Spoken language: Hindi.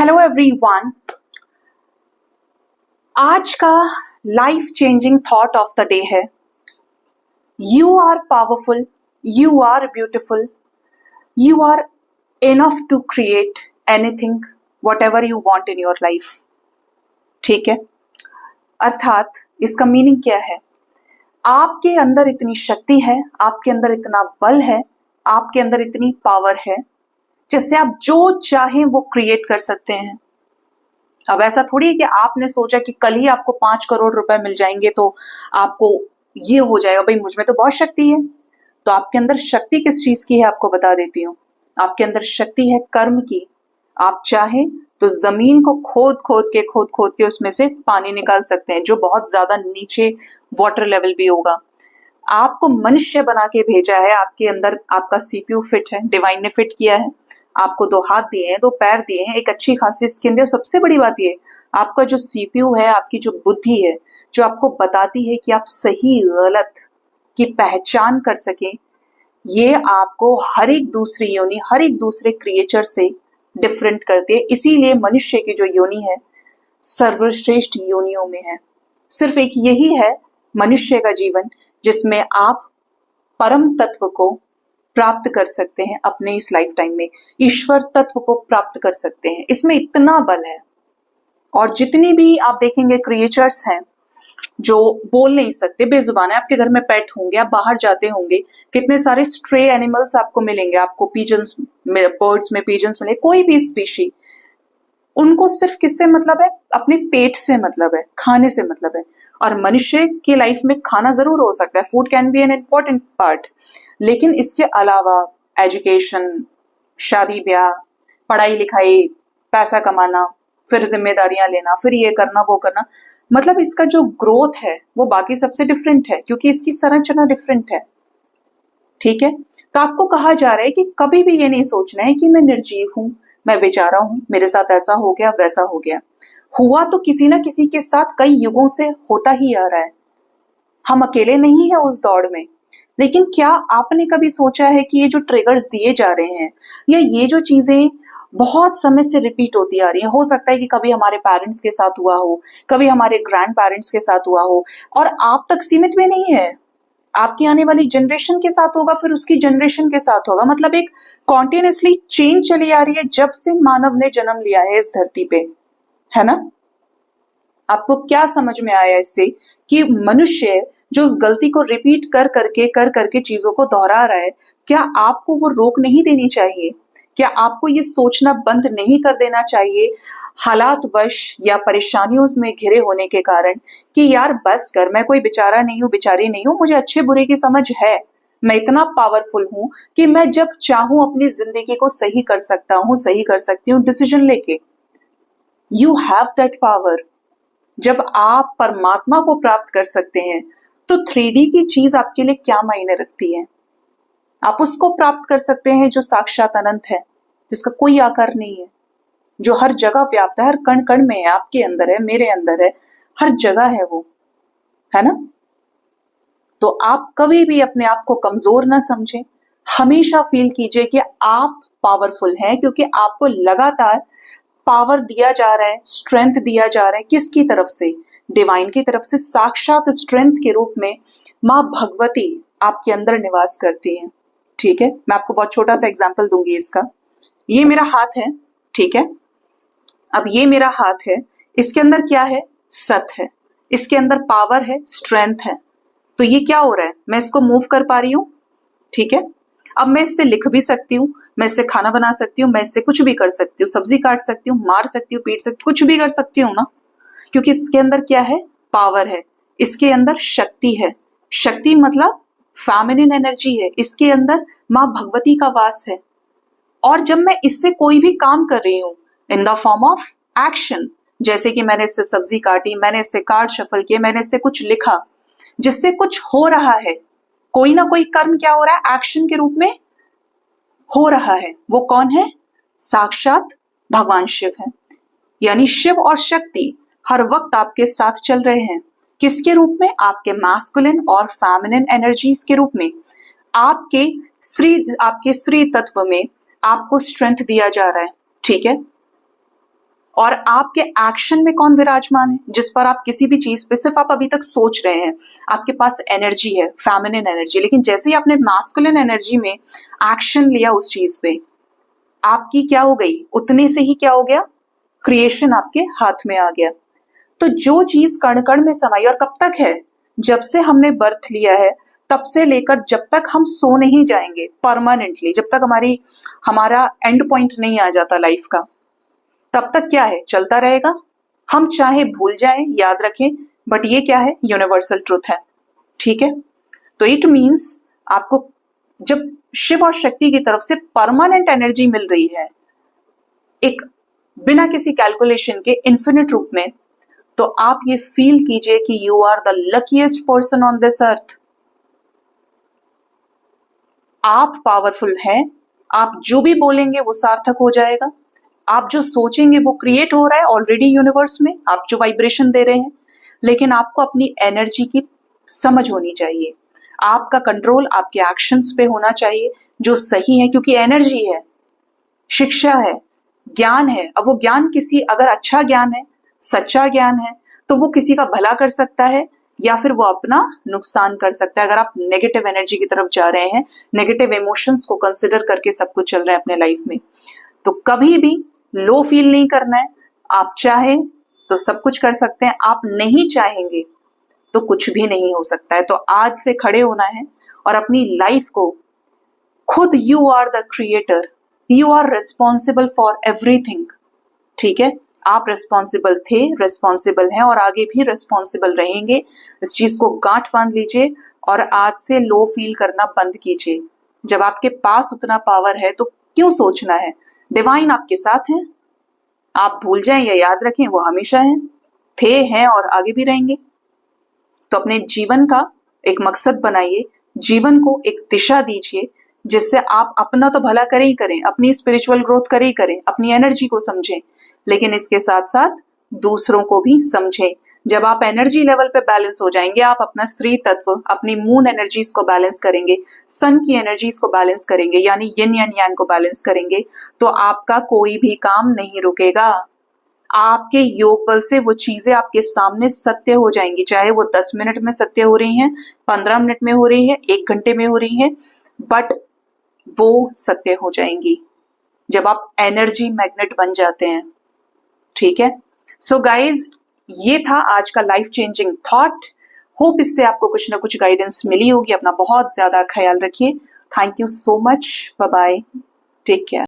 Hello everyone. आज का life changing thought of the day है, you are powerful, you are beautiful, you are enough to create anything whatever you want in your life. ठीक है, अर्थात इसका मीनिंग क्या है? आपके अंदर इतनी शक्ति है, आपके अंदर इतना बल है, आपके अंदर इतनी पावर है जिससे आप जो चाहें वो क्रिएट कर सकते हैं। अब ऐसा थोड़ी है कि आपने सोचा कि कल ही आपको 5 करोड़ रुपए मिल जाएंगे तो आपको ये हो जाएगा, भाई मुझ में तो बहुत शक्ति है। तो आपके अंदर शक्ति किस चीज की है आपको बता देती हूँ। आपके अंदर शक्ति है कर्म की। आप चाहें तो जमीन को खोद खोद के उसमें से पानी निकाल सकते हैं, जो बहुत ज्यादा नीचे वाटर लेवल भी होगा। आपको मनुष्य बना के भेजा है, आपके अंदर आपका सीपीयू फिट है, डिवाइन ने फिट किया है। आपको 2 हाथ दिए हैं, 2 पैर दिए हैं, एक अच्छी खासी स्किन दी। और सबसे बड़ी बात ये, आपका जो सीपीयू है, आपकी जो बुद्धि है, जो आपको बताती है कि आप सही गलत की पहचान कर सकें, ये आपको हर एक दूसरी योनि, हर एक दूसरे क्रिएचर से डिफरेंट करती है। इसीलिए मनुष्य की जो योनि है सर्वश्रेष्ठ योनियों में है। सिर्फ एक यही है मनुष्य का जीवन जिसमें आप परम तत्व को प्राप्त कर सकते हैं। अपने इस लाइफ टाइम में ईश्वर तत्व को प्राप्त कर सकते हैं। इसमें इतना बल है। और जितनी भी आप देखेंगे क्रिएचर्स हैं जो बोल नहीं सकते, बेजुबान है, आपके घर में पेट होंगे, आप बाहर जाते होंगे, कितने सारे स्ट्रे एनिमल्स आपको मिलेंगे। आपको पीजन्स में, बर्ड्स में पीजन्स मिले, कोई भी स्पीशी, उनको सिर्फ किससे मतलब है? अपने पेट से मतलब है, खाने से मतलब है। और मनुष्य की लाइफ में खाना जरूर हो सकता है, food can be an important part, लेकिन इसके अलावा एजुकेशन, शादी ब्याह, पढ़ाई लिखाई, पैसा कमाना, फिर जिम्मेदारियां लेना, फिर ये करना वो करना, मतलब इसका जो ग्रोथ है वो बाकी सबसे डिफरेंट है, क्योंकि इसकी संरचना डिफरेंट है। ठीक है, तो आपको कहा जा रहा है कि कभी भी ये नहीं सोचना है कि मैं निर्जीव हूं, मैं बेचारा हूं, मेरे साथ ऐसा हो गया वैसा हो गया। हुआ तो किसी ना किसी के साथ कई युगों से होता ही आ रहा है। हम अकेले नहीं है उस दौड़ में। लेकिन क्या आपने कभी सोचा है कि ये जो ट्रिगर्स दिए जा रहे हैं, या ये जो चीजें बहुत समय से रिपीट होती आ रही हैं, हो सकता है कि कभी हमारे पेरेंट्स के साथ हुआ हो, कभी हमारे ग्रैंड पेरेंट्स के साथ हुआ हो, और आप तक सीमित भी नहीं है, आपकी आने वाली जनरेशन के साथ होगा, फिर उसकी जनरेशन के साथ होगा। मतलब एक कॉन्टिन्यूसली चेंज चली आ रही है जब से मानव ने जन्म लिया है इस धरती पे, है ना? आपको क्या समझ में आया इससे कि मनुष्य जो उस गलती को रिपीट कर करके चीजों को दोहरा रहा है, क्या आपको वो रोक नहीं देनी चाहिए? क्या आपको ये सोचना बंद नहीं कर देना चाहिए हालात वश या परेशानियों में घिरे होने के कारण कि यार बस कर, मैं कोई बेचारा नहीं हूं, बेचारी नहीं हूं, मुझे अच्छे बुरे की समझ है, मैं इतना पावरफुल हूं कि मैं जब चाहूं अपनी जिंदगी को सही कर सकता हूं, सही कर सकती हूँ डिसीजन लेके। You have that power. जब आप परमात्मा को प्राप्त कर सकते हैं तो 3D की चीज आपके लिए क्या मायने रखती है? आप उसको प्राप्त कर सकते हैं जो साक्षात अनंत है, जिसका कोई आकार नहीं है, जो हर जगह व्याप्त है, हर कण कण में है, आपके अंदर है, मेरे अंदर है, हर जगह है वो, है ना? तो आप कभी भी अपने आप को कमजोर ना समझें। हमेशा फील कीजिए कि आप पावरफुल हैं, क्योंकि आपको लगातार पावर दिया जा रहा है, स्ट्रेंथ दिया जा रहा है। किसकी तरफ से? डिवाइन की तरफ से। साक्षात स्ट्रेंथ के रूप में माँ भगवती आपके अंदर निवास करती हैं। ठीक है, मैं आपको बहुत छोटा सा एग्जाम्पल दूंगी इसका। ये मेरा हाथ है, ठीक है? अब ये मेरा हाथ है, इसके अंदर क्या है? सत है, इसके अंदर पावर है, स्ट्रेंथ है। तो ये क्या हो रहा है? मैं इसको मूव कर पा रही हूं, ठीक है? अब मैं इससे लिख भी सकती हूँ, मैं इससे खाना बना सकती हूँ, मैं इससे कुछ भी कर सकती हूँ, सब्जी काट सकती हूँ, मार सकती हूँ, पीट सकती हूँ, कुछ भी कर सकती हूँ ना, क्योंकि इसके अंदर क्या है? पावर है, इसके अंदर शक्ति है। शक्ति मतलब फेमिनिन एनर्जी है, इसके अंदर माँ भगवती का वास है। और जब मैं इससे कोई भी काम कर रही हूँ in the form of action, जैसे कि मैंने इससे सब्जी काटी, मैंने इससे कार्ड शफल किए, मैंने इससे कुछ लिखा, जिससे कुछ हो रहा है, कोई ना कोई कर्म क्या हो रहा है? एक्शन के रूप में हो रहा है। वो कौन है? साक्षात भगवान शिव है। यानी शिव और शक्ति हर वक्त आपके साथ चल रहे हैं। किसके रूप में? आपके मैस्कुलिन और फेमिनिन एनर्जीज के रूप में। आपके स्त्री तत्व में आपको स्ट्रेंथ दिया जा रहा है, ठीक है? और आपके एक्शन में कौन विराजमान है, जिस पर आप किसी भी चीज पे सिर्फ आप अभी तक सोच रहे हैं। आपके पास एनर्जी है, फेमिनिन एनर्जी, लेकिन जैसे ही आपने मैस्कुलिन एनर्जी में एक्शन लिया उस चीज पे, आपकी क्या हो गई, उतने से ही क्या हो गया, क्रिएशन आपके हाथ में आ गया। तो जो चीज कण कण में समाई, और कब तक है, जब से हमने बर्थ लिया है तब से लेकर जब तक हम सो नहीं जाएंगे परमानेंटली, जब तक हमारा एंड पॉइंट नहीं आ जाता लाइफ का, तब तक क्या है, चलता रहेगा। हम चाहे भूल जाएं, याद रखें, बट ये क्या है, यूनिवर्सल ट्रुथ है। ठीक है, तो इट मीन्स आपको जब शिव और शक्ति की तरफ से परमानेंट एनर्जी मिल रही है, एक बिना किसी कैलकुलेशन के इन्फिनिट रूप में, तो आप ये फील कीजिए कि you are the luckiest person on this earth. आप पावरफुल हैं, आप जो भी बोलेंगे वो सार्थक हो जाएगा, आप जो सोचेंगे वो क्रिएट हो रहा है ऑलरेडी यूनिवर्स में, आप जो वाइब्रेशन दे रहे हैं। लेकिन आपको अपनी एनर्जी की समझ होनी चाहिए, आपका कंट्रोल आपके एक्शंस पे होना चाहिए जो सही है, क्योंकि एनर्जी है, शिक्षा है, ज्ञान है। अब वो ज्ञान किसी, अगर अच्छा ज्ञान है, सच्चा ज्ञान है, तो वो किसी का भला कर सकता है या फिर वो अपना नुकसान कर सकता है। अगर आप नेगेटिव एनर्जी की तरफ जा रहे हैं, नेगेटिव इमोशंस को कंसिडर करके सब कुछ चल रहा है अपने लाइफ में, तो कभी भी लो फील नहीं करना है। आप चाहें तो सब कुछ कर सकते हैं, आप नहीं चाहेंगे तो कुछ भी नहीं हो सकता है। तो आज से खड़े होना है और अपनी लाइफ को खुद, you are the creator, you are responsible for everything. ठीक है, आप रिस्पॉन्सिबल थे, रिस्पॉन्सिबल हैं और आगे भी रिस्पॉन्सिबल रहेंगे। इस चीज को गांठ बांध लीजिए और आज से लो फील करना बंद कीजिए। जब आपके पास उतना पावर है तो क्यों सोचना है, डिवाइन आपके साथ हैं। आप भूल जाएं या याद रखें, वो हमेशा हैं, थे, हैं और आगे भी रहेंगे। तो अपने जीवन का एक मकसद बनाइए, जीवन को एक दिशा दीजिए, जिससे आप अपना तो भला करें ही करें, अपनी स्पिरिचुअल ग्रोथ करें ही करें, अपनी एनर्जी को समझें, लेकिन इसके साथ साथ दूसरों को भी समझें। जब आप एनर्जी लेवल पे बैलेंस हो जाएंगे, आप अपना स्त्री तत्व, अपनी मून एनर्जीज को बैलेंस करेंगे, सन की एनर्जीज को बैलेंस करेंगे, यानी यिन एंड यांग को बैलेंस करेंगे, तो आपका कोई भी काम नहीं रुकेगा। आपके योग बल से वो चीजें आपके सामने सत्य हो जाएंगी, चाहे वो 10 मिनट में सत्य हो रही हैं, 15 मिनट में हो रही है, 1 घंटे में हो रही है, बट वो सत्य हो जाएंगी जब आप एनर्जी मैग्नेट बन जाते हैं। ठीक है, सो गाइज, ये था आज का लाइफ चेंजिंग थॉट। होप इससे आपको कुछ ना कुछ गाइडेंस मिली होगी। अपना बहुत ज्यादा ख्याल रखिए। Thank you so much, bye bye, take care.